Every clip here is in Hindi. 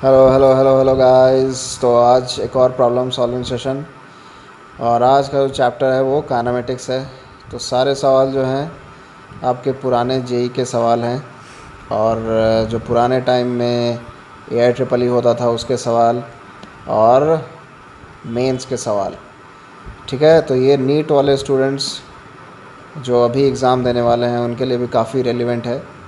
Hello hello hello hello guys. तो आज एक और प्रॉब्लम सॉल्विंग सेशन, और आज का जो चैप्टर है वो काइनेमेटिक्स है। तो सारे सवाल जो हैं आपके पुराने जेई के सवाल हैं, और जो पुराने टाइम में एआई ट्रिपल ई होता था उसके सवाल, और मेंस के सवाल। ठीक है, तो ये नीट वाले स्टूडेंट्स जो अभी एग्ज़ाम देने वाले हैं उनके लिए भी काफ़ी रेलिवेंट है।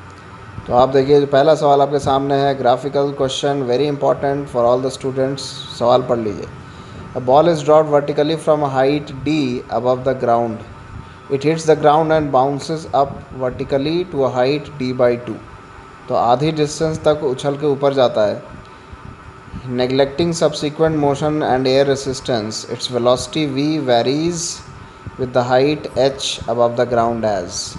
तो आप देखिए, जो पहला सवाल आपके सामने है, graphical question, very important for all the students. सवाल पढ़ लीजिए। A ball is dropped vertically from height D above the ground. It hits the ground and bounces up vertically to a height D by two. तो आधी डिस्टेंस तक उछल के ऊपर जाता है। Neglecting subsequent motion and air resistance, its velocity V varies with the height H above the ground as.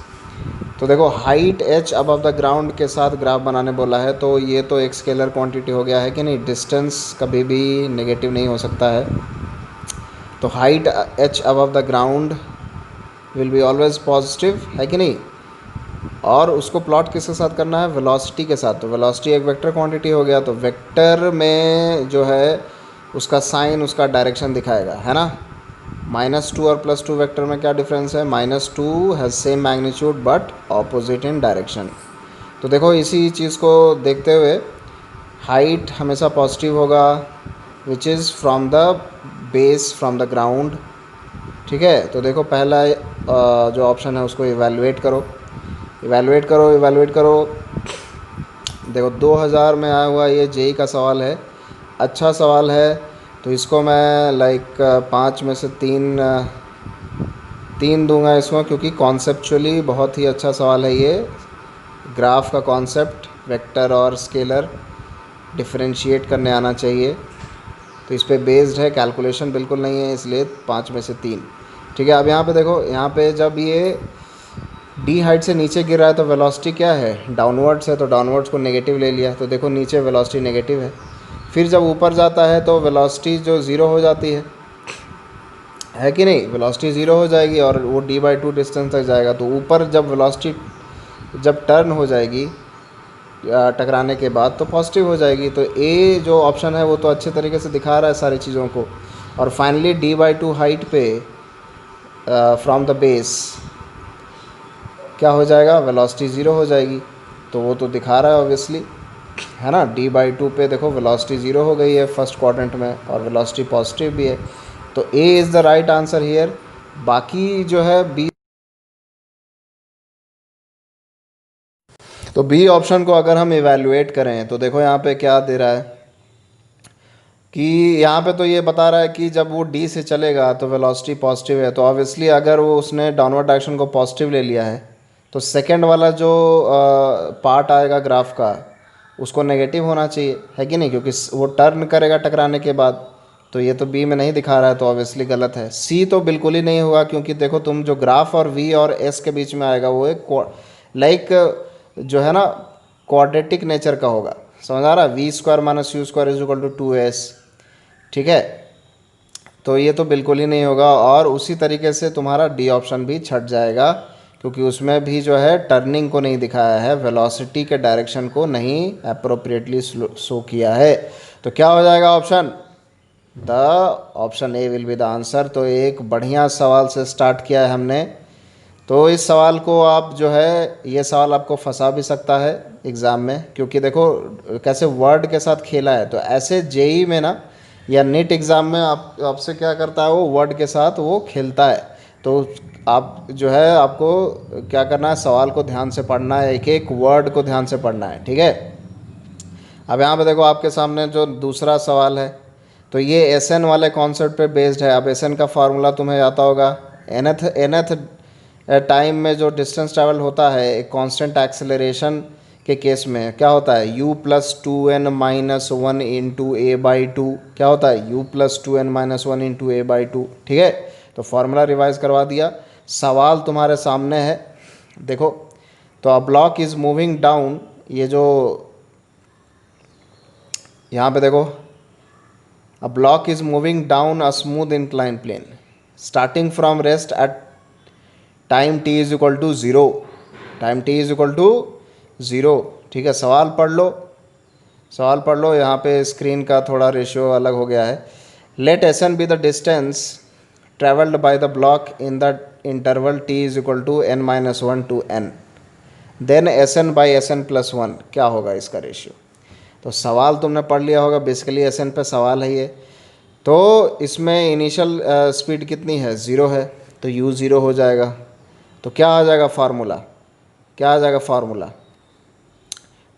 तो देखो, height H above the ground के साथ ग्राफ बनाने बोला है, तो ये तो एक स्केलर क्वांटिटी हो गया है कि नहीं। डिस्टेंस कभी भी नेगेटिव नहीं हो सकता है। तो height H above the ground will be always positive, है कि नहीं। और उसको प्लॉट किसके साथ करना है, वेलोसिटी के साथ। तो वेलोसिटी एक वेक्टर क्वांटिटी हो गया, तो वेक्टर में जो है उसका साइन उसका डायरेक्शन दिखाएगा, है ना। -2 और +2 वेक्टर में क्या डिफरेंस है, -2 has same magnitude but opposite in direction. तो देखो, इसी चीज़ को देखते हुए हाइट हमेशा पॉजिटिव होगा, which is from the base, from the ground. ठीक है, तो देखो पहला जो ऑप्शन है उसको इवैल्यूएट करो, इवैल्यूएट करो, इवैल्यूएट करो। देखो 2000 में आया हुआ ये जेई का सवाल है, अच्छा सवाल है। तो इसको मैं लाइक 5 में से 3 दूंगा इसको, क्योंकि कॉन्सेप्चुअली बहुत ही अच्छा सवाल है ये। ग्राफ का कॉन्सेप्ट, वेक्टर और स्केलर डिफरेंशिएट करने आना चाहिए। तो इस पे बेस्ड है, कैलकुलेशन बिल्कुल नहीं है, इसलिए 5 में से 3। ठीक है, अब यहाँ पे देखो, यहाँ पे जब ये डी हाइट से नीचे गिर रहा है तो वेलोसिटी क्या है, डाउनवर्ड्स है, तो डाउनवर्ड्स को नेगेटिव ले लिया। तो देखो नीचे वेलोसिटी नेगेटिव है। फिर जब ऊपर जाता है तो वेलोसिटी जो ज़ीरो हो जाती है कि नहीं। वेलोसिटी ज़ीरो हो जाएगी और वो d/2 डिस्टेंस तक जाएगा। तो ऊपर जब वेलोसिटी जब टर्न हो जाएगी टकराने के बाद, तो पॉजिटिव हो जाएगी। तो ए जो ऑप्शन है वो तो अच्छे तरीके से दिखा रहा है सारी चीज़ों को। और फाइनली d/2 हाइट पे फ्रॉम द बेस क्या हो जाएगा, वेलोसिटी ज़ीरो हो जाएगी। तो वो तो दिखा रहा है ऑब्वियसली, है ना। d/2 पे देखो वेलोसिटी ज़ीरो हो गई है फर्स्ट क्वाड्रेंट में, और वेलोसिटी पॉजिटिव भी है। तो A is the right answer here. बाकी जो है बी, तो बी ऑप्शन को अगर हम इवैल्यूएट करें तो देखो यहाँ पे क्या दे रहा है कि यहाँ पे तो ये बता रहा है कि जब वो डी से चलेगा तो वेलोसिटी पॉजिटिव है। तो ऑब्वियसली अगर वो उसने डाउनवर्ड डायरेक्शन को पॉजिटिव ले लिया है, तो सेकंड वाला जो पार्ट आएगा ग्राफ का उसको नेगेटिव होना चाहिए, है कि नहीं, क्योंकि वो टर्न करेगा टकराने के बाद। तो ये तो बी में नहीं दिखा रहा है, तो ऑब्वियसली गलत है। सी तो बिल्कुल ही नहीं होगा, क्योंकि देखो तुम जो ग्राफ और वी और एस के बीच में आएगा वो एक लाइक जो है ना क्वाड्रेटिक नेचर का होगा। समझ आ रहा है, v² - u² = 2s। ठीक है, तो ये तो बिल्कुल ही नहीं होगा। और उसी तरीके से तुम्हारा डी ऑप्शन भी छट जाएगा, क्योंकि उसमें भी जो है टर्निंग को नहीं दिखाया है, वेलोसिटी के डायरेक्शन को नहीं अप्रोप्रिएटली शो किया है। तो क्या हो जाएगा option, the option A will be the answer. तो एक बढ़िया सवाल से स्टार्ट किया है हमने। तो इस सवाल को आप जो है, ये सवाल आपको फंसा भी सकता है एग्ज़ाम में, क्योंकि देखो कैसे वर्ड के साथ खेला है। तो ऐसे जेई में ना, या नीट एग्ज़ाम में आप आपसे क्या करता है, वो वर्ड के साथ वो खेलता है। तो आप जो है, आपको क्या करना है, सवाल को ध्यान से पढ़ना है, एक एक वर्ड को ध्यान से पढ़ना है। ठीक है, अब यहाँ पे देखो आपके सामने जो दूसरा सवाल है, तो ये एस एन वाले कॉन्सेप्ट पे बेस्ड है। अब एस एन का फार्मूला तुम्हें आता होगा। एनथ टाइम में जो डिस्टेंस ट्रैवल होता है एक कांस्टेंट एक्सेलरेशन के केस में क्या होता है, u+2n-1 इंटू a/2। क्या होता है, u+2n-1 इंटू a/2। ठीक है, तो फार्मूला रिवाइज करवा दिया। सवाल तुम्हारे सामने है, देखो। तो a block is moving down, ये जो यहाँ पे देखो, a block is moving down a smooth incline plane starting from rest at time t = 0। Time t = 0। ठीक है, सवाल पढ़ लो। सवाल पढ़ लो। यहाँ पे स्क्रीन का थोड़ा रेशियो अलग हो गया है। Let S N be the distance travelled by the block in the interval T is equal to n minus one to n, then S N by S N plus one. क्या होगा इसका रेशियो? तो सवाल तुमने पढ़ लिया होगा, बेसिकली एस एन पे सवाल है ये। तो इसमें इनिशियल स्पीड कितनी है? ज़ीरो है, तो u ज़ीरो हो जाएगा। तो क्या आ जाएगा फार्मूला? क्या आ जाएगा formula?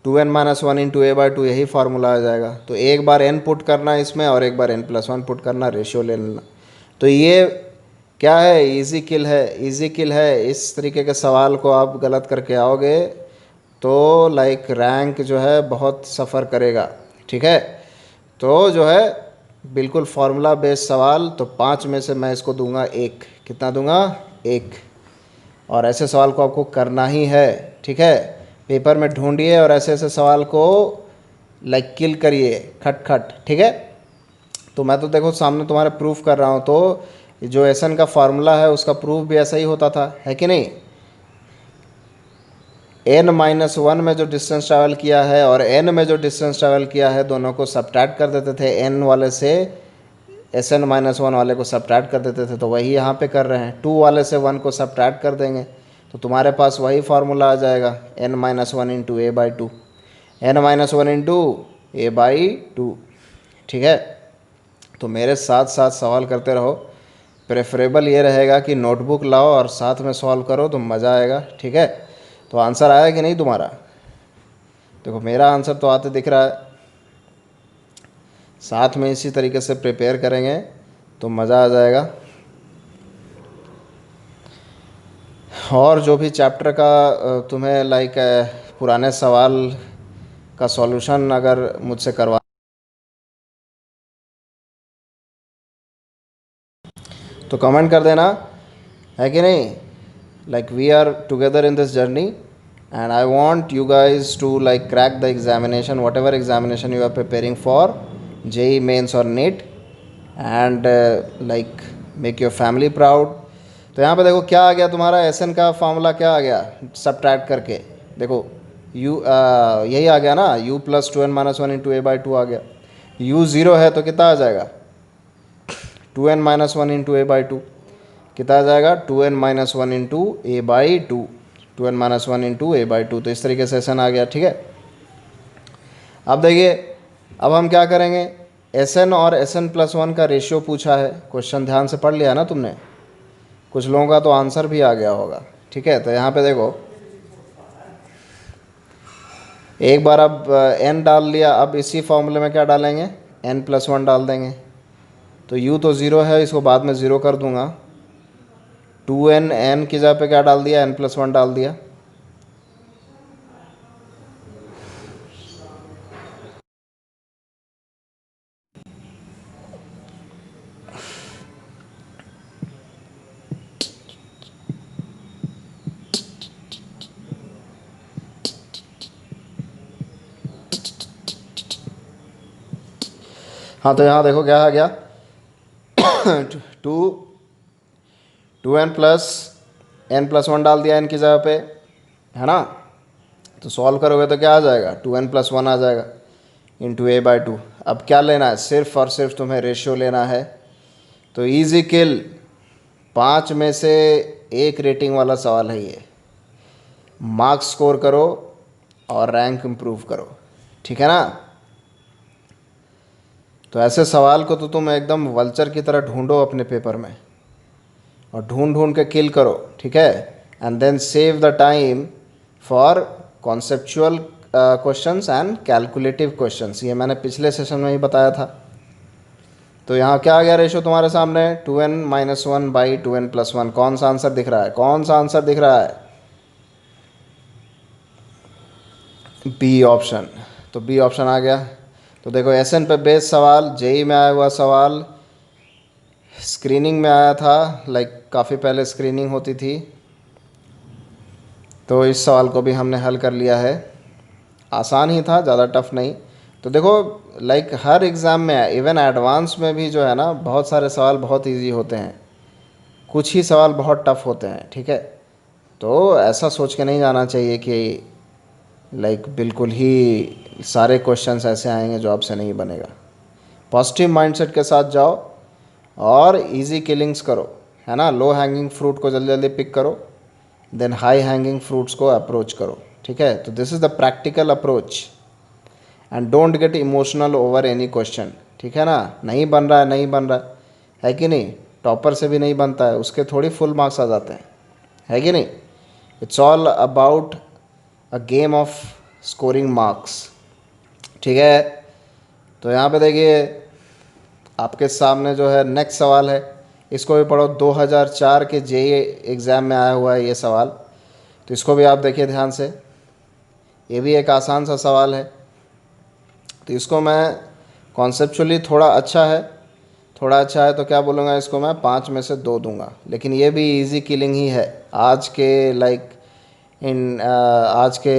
2n minus one into A by to, यही फार्मूला आ जाएगा। तो एक बार n पुट करना है इसमें और एक बार n प्लस वन पुट करना, रेशियो ले लेना। तो ये क्या है? इजी किल है, इजी किल है। इस तरीके के सवाल को आप गलत करके आओगे तो लाइक रैंक जो है बहुत सफ़र करेगा, ठीक है। तो जो है बिल्कुल फार्मूला बेस्ड सवाल, तो 5 में से मैं इसको दूंगा 1। कितना दूंगा? 1। और ऐसे सवाल को आपको करना ही है, ठीक है। पेपर में ढूंढिए और ऐसे ऐसे सवाल को लाइक किल करिए, खट खट, ठीक है। तो मैं तो देखो सामने तुम्हारे प्रूफ कर रहा हूँ, तो जो एसन का फार्मूला है उसका प्रूफ भी ऐसा ही होता था, है कि नहीं। n माइनस वन में जो डिस्टेंस ट्रैवल किया है और n में जो डिस्टेंस ट्रैवल किया है, दोनों को सब्ट्रैक्ट कर देते थे। n वाले से एस एन माइनस वन वाले को सब्ट्रैक्ट कर देते थे, तो वही यहाँ पे कर रहे हैं। 2 वाले से 1 को सब्ट्रैक्ट कर देंगे तो तुम्हारे पास वही फार्मूला आ जाएगा, n minus one into A by two, N minus one into A by two, ठीक है। तो मेरे साथ साथ सवाल करते रहो। प्रेफरेबल ये रहेगा कि नोटबुक लाओ और साथ में सॉल्व करो तो मज़ा आएगा, ठीक है। तो आंसर आया कि नहीं तुम्हारा? देखो मेरा आंसर तो आते दिख रहा है। साथ में इसी तरीके से प्रिपेयर करेंगे तो मज़ा आ जाएगा। और जो भी चैप्टर का तुम्हें लाइक पुराने सवाल का सॉल्यूशन अगर मुझसे करवा, तो कमेंट कर देना, है कि नहीं। Like we are together in this journey and I want you guys to like crack the examination, whatever examination you are preparing for, JEE Mains और NEET, and like make your family proud. तो यहाँ पे देखो क्या आ गया तुम्हारा, एसन का फार्मूला क्या आ गया सब्ट्रैक्ट करके। देखो u यही आ गया ना, u plus two N minus one into A by two आ गया। u ज़ीरो है तो कितना आ जाएगा? 2n minus one into A by two. कितना आ जाएगा? 2n minus one into A by two, 2n minus one into A by two. तो इस तरीके से एसन आ गया, ठीक है। अब देखिए, अब हम क्या करेंगे, एस एन और एस एन प्लस वन का रेशियो पूछा है। क्वेश्चन ध्यान से पढ़ लिया ना तुमने? कुछ लोगों का तो आंसर भी आ गया होगा, ठीक है। तो यहाँ पे देखो, एक बार अब n डाल लिया, अब इसी फॉर्मूले में क्या डालेंगे? n प्लस वन डाल देंगे। तो u तो ज़ीरो है, इसको बाद में ज़ीरो कर दूंगा। 2n, n की जगह पे क्या डाल दिया? n प्लस वन डाल दिया। हाँ, तो यहाँ देखो क्या आ गया, two two N plus N plus one डाल दिया एन की जगह पे, है ना। तो सॉल्व करोगे तो क्या आ जाएगा? 2n प्लस वन आ जाएगा इंटू ए बाई टू। अब क्या लेना है? सिर्फ और सिर्फ तुम्हें रेशियो लेना है। तो इजी किल, 5 में से 1 रेटिंग वाला सवाल है ये। मार्क्स स्कोर करो और रैंक इम्प्रूव करो, ठीक है ना। तो ऐसे सवाल को तो तुम एकदम वल्चर की तरह ढूंढो अपने पेपर में और ढूंढ ढूंढ के किल करो, ठीक है। And then save the time for conceptual questions and calculative questions. ये मैंने पिछले सेशन में ही बताया था। तो यहाँ क्या आ गया रेशो तुम्हारे सामने? 2n minus one by 2n plus one. कौन सा आंसर दिख रहा है? कौन सा आंसर दिख रहा है? B option. तो बी ऑप्शन आ गया। तो देखो एसएन पे बेस्ड सवाल, जेई में आया हुआ सवाल, स्क्रीनिंग में आया था, लाइक काफ़ी पहले स्क्रीनिंग होती थी। तो इस सवाल को भी हमने हल कर लिया है। आसान ही था, ज़्यादा टफ नहीं। तो देखो लाइक हर एग्ज़ाम में, इवन एडवांस में भी जो है ना, बहुत सारे सवाल बहुत इजी होते हैं, कुछ ही सवाल बहुत टफ होते हैं, ठीक है। तो ऐसा सोच के नहीं जाना चाहिए कि बिल्कुल ही सारे क्वेश्चंस ऐसे आएंगे जो आपसे नहीं बनेगा। पॉजिटिव माइंडसेट के साथ जाओ और इजी किलिंग्स करो, है ना। लो हैंगिंग फ्रूट को जल्दी जल्दी पिक करो, देन हाई हैंगिंग फ्रूट्स को अप्रोच करो, ठीक है। तो this is the practical approach and don't get emotional over any question, ठीक है ना। नहीं बन रहा है, नहीं बन रहा है कि नहीं। टॉपर से भी नहीं बनता है, उसके थोड़ी फुल मार्क्स आ जाते हैं, है कि नहीं। It's all about a game of scoring marks, ठीक है। तो यहाँ पे देखिए आपके सामने जो है नेक्स्ट सवाल है, इसको भी पढ़ो। 2004 के जेईई एग्ज़ाम में आया हुआ है ये सवाल, तो इसको भी आप देखिए ध्यान से। ये भी एक आसान सा सवाल है, तो इसको मैं कॉन्सेप्चुअली थोड़ा अच्छा है तो क्या बोलूँगा, इसको मैं 5 में से 2 दूंगा। लेकिन ये भी इजी किलिंग ही है आज के आज के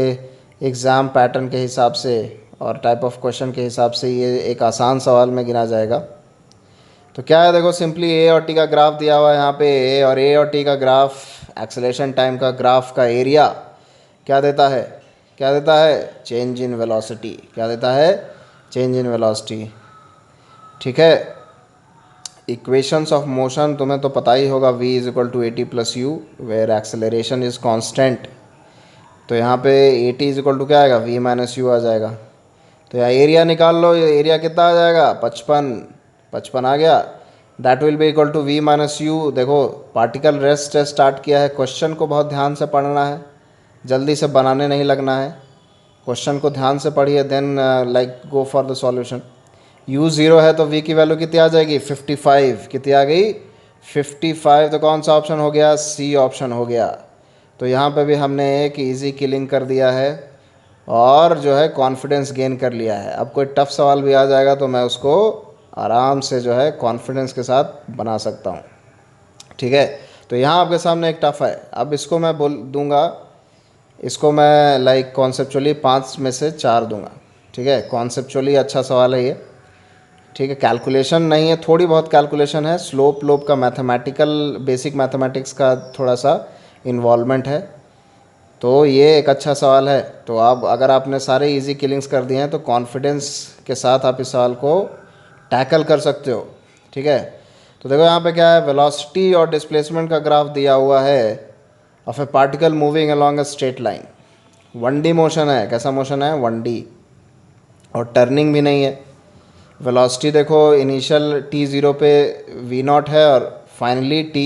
एग्ज़ाम पैटर्न के हिसाब से और टाइप ऑफ क्वेश्चन के हिसाब से ये एक आसान सवाल में गिना जाएगा। तो क्या है, देखो सिंपली ए और टी का ग्राफ दिया हुआ है यहाँ पे। ए और टी का ग्राफ, एक्सेलेरेशन टाइम का ग्राफ का एरिया क्या देता है, चेंज इन वेलोसिटी। क्या देता है, चेंज इन वेलोसिटी, ठीक है। इक्वेशंस ऑफ मोशन तुम्हें तो पता ही होगा, v is equal to A T plus U where acceleration is constant. तो यहाँ पे A T is equal to क्या आएगा, v माइनस यू आ जाएगा। तो यहाँ एरिया निकाल लो, ये एरिया कितना आ जाएगा, 55 आ गया। That will be equal to v minus U. देखो पार्टिकल रेस्ट से स्टार्ट किया है, क्वेश्चन को बहुत ध्यान से पढ़ना है, जल्दी से बनाने नहीं लगना है। क्वेश्चन को ध्यान से पढ़िए, then go for the solution. u 0 है तो v की वैल्यू कितनी आ जाएगी, 55। कितनी आ गई, 55। तो कौन सा ऑप्शन हो गया, सी ऑप्शन हो गया। तो यहाँ पे भी हमने एक इजी किलिंग कर दिया है और जो है कॉन्फिडेंस गेन कर लिया है। अब कोई टफ सवाल भी आ जाएगा तो मैं उसको आराम से जो है कॉन्फिडेंस के साथ बना सकता हूँ, ठीक है। तो यहाँ आपके सामने एक टफ है, अब इसको मैं बोल दूँगा, इसको मैं कॉन्सेप्चुअली 5 में से 4 दूंगा, ठीक है। कॉन्सेप्चुअली अच्छा सवाल है ये, ठीक है। कैलकुलेशन नहीं है, थोड़ी बहुत कैलकुलेशन है, स्लोप लोप का मैथमेटिकल, बेसिक मैथमेटिक्स का थोड़ा सा इन्वॉल्वमेंट है। तो ये एक अच्छा सवाल है। तो आप अगर आपने सारे इजी किलिंग्स कर दिए हैं तो कॉन्फिडेंस के साथ आप इस सवाल को टैकल कर सकते हो, ठीक है। तो देखो यहाँ पे क्या है, वेलोसिटी और डिस्प्लेसमेंट का ग्राफ दिया हुआ है of A particle moving along a straight line. 1D motion है, कैसा मोशन है, 1D, और टर्निंग भी नहीं है। वेलोसिटी देखो इनिशियल t0 पे v0 है और finally t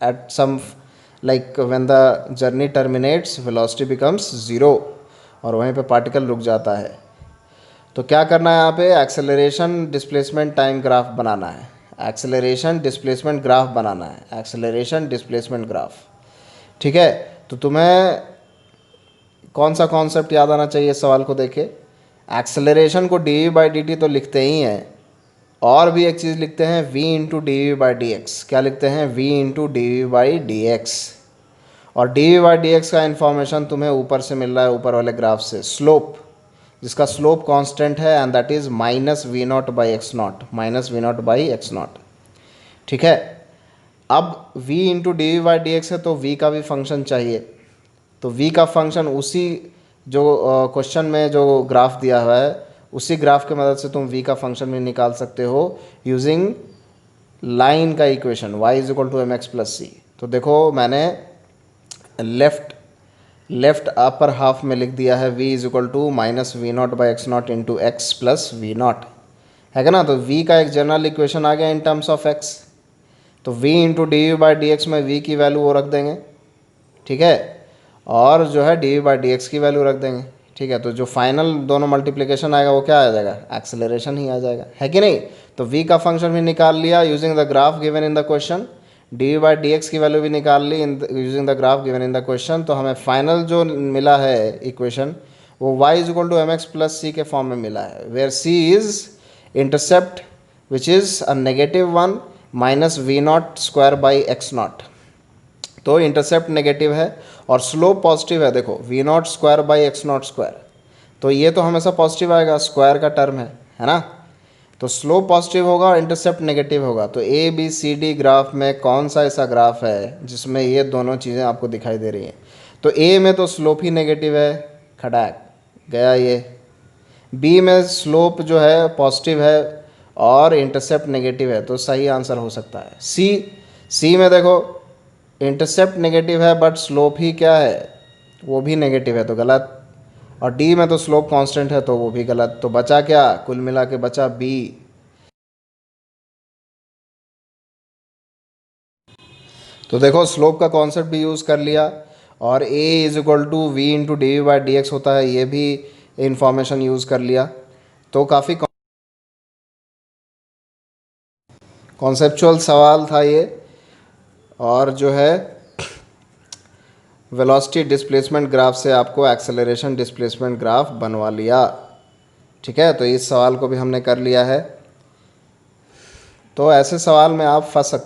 at some when the journey terminates velocity becomes 0 और वहीं पे पार्टिकल रुक जाता है। तो क्या करना है यहाँ पे, एक्सेलरेशन डिस्प्लेसमेंट टाइम ग्राफ बनाना है, एक्सेलरेशन डिस्प्लेसमेंट ग्राफ बनाना है, एक्सेलरेशन डिस्प्लेसमेंट ग्राफ, ठीक है। तो तुम्हें कौन सा कॉन्सेप्ट याद आना चाहिए इस सवाल को देखे, एक्सेलरेशन को D we by D T तो लिखते ही हैं, और भी एक चीज़ लिखते हैं v into D we by D x. क्या लिखते हैं, v into D we by D x. और d we by D x का इन्फॉर्मेशन तुम्हें ऊपर से मिल रहा है, ऊपर वाले ग्राफ से, स्लोप, जिसका स्लोप कांस्टेंट है and that is minus we naught by x naught, minus we naught by x naught, ठीक है। अब v into D we by D X है तो v का भी फंक्शन चाहिए। तो v का फंक्शन उसी जो क्वेश्चन में जो ग्राफ दिया हुआ है उसी ग्राफ की मदद से तुम v का फंक्शन भी निकाल सकते हो यूजिंग लाइन का equation y is equal to m x plus c. तो देखो मैंने लेफ्ट अपर हाफ में लिख दिया है v is equal to minus we naught by x naught into X plus V naught, है ना। तो v का एक जनरल इक्वेशन आ गया इन टर्म्स ऑफ x। तो v into D we by D X में v की वैल्यू वो रख देंगे, ठीक है, और जो है D we by D x की वैल्यू रख देंगे, ठीक है। तो जो फाइनल दोनों मल्टीप्लिकेशन आएगा वो क्या आ जाएगा, एक्सेलरेशन ही आ जाएगा, है कि नहीं। तो v का फंक्शन भी निकाल लिया using the graph given in the question, d we by D x की वैल्यू भी निकाल ली using the graph given in the question. तो हमें फाइनल जो मिला है इक्वेशन वो y is equal to m x plus c के फॉर्म में मिला है, where c is intercept which is a negative one minus we not square by x not. तो इंटरसेप्ट नेगेटिव है और स्लोप पॉजिटिव है। देखो V not square by x naught square, तो ये तो हमेशा पॉजिटिव आएगा, स्क्वायर का टर्म है ना। तो स्लोप पॉजिटिव होगा और इंटरसेप्ट नेगेटिव होगा। तो A B C D graph में कौन सा ऐसा ग्राफ है जिसमें ये दोनों चीज़ें आपको दिखाई दे रही हैं। तो ए में तो स्लोप ही नेगेटिव है, खड़ाक, गया ये। बी में स्लोप जो है पॉजिटिव है और इंटरसेप्ट नेगेटिव है, तो सही आंसर हो सकता है सी। सी में देखो इंटरसेप्ट नेगेटिव है बट स्लोप ही क्या है, वो भी नेगेटिव है, तो गलत। और डी में तो स्लोप कांस्टेंट है, तो वो भी गलत। तो बचा क्या, कुल मिला के बचा बी। तो देखो स्लोप का कॉन्सेप्ट भी यूज़ कर लिया, और a is equal to v into D we by D x होता है, ये भी इंफॉर्मेशन यूज़ कर लिया। तो काफ़ी कॉन्सेप्चुअल सवाल था ये। और जो है वेलोसिटी डिस्प्लेसमेंट ग्राफ से आपको एक्सेलरेशन डिस्प्लेसमेंट ग्राफ बनवा लिया। ठीक है, तो इस सवाल को भी हमने कर लिया है। तो ऐसे सवाल में आप फंस सकते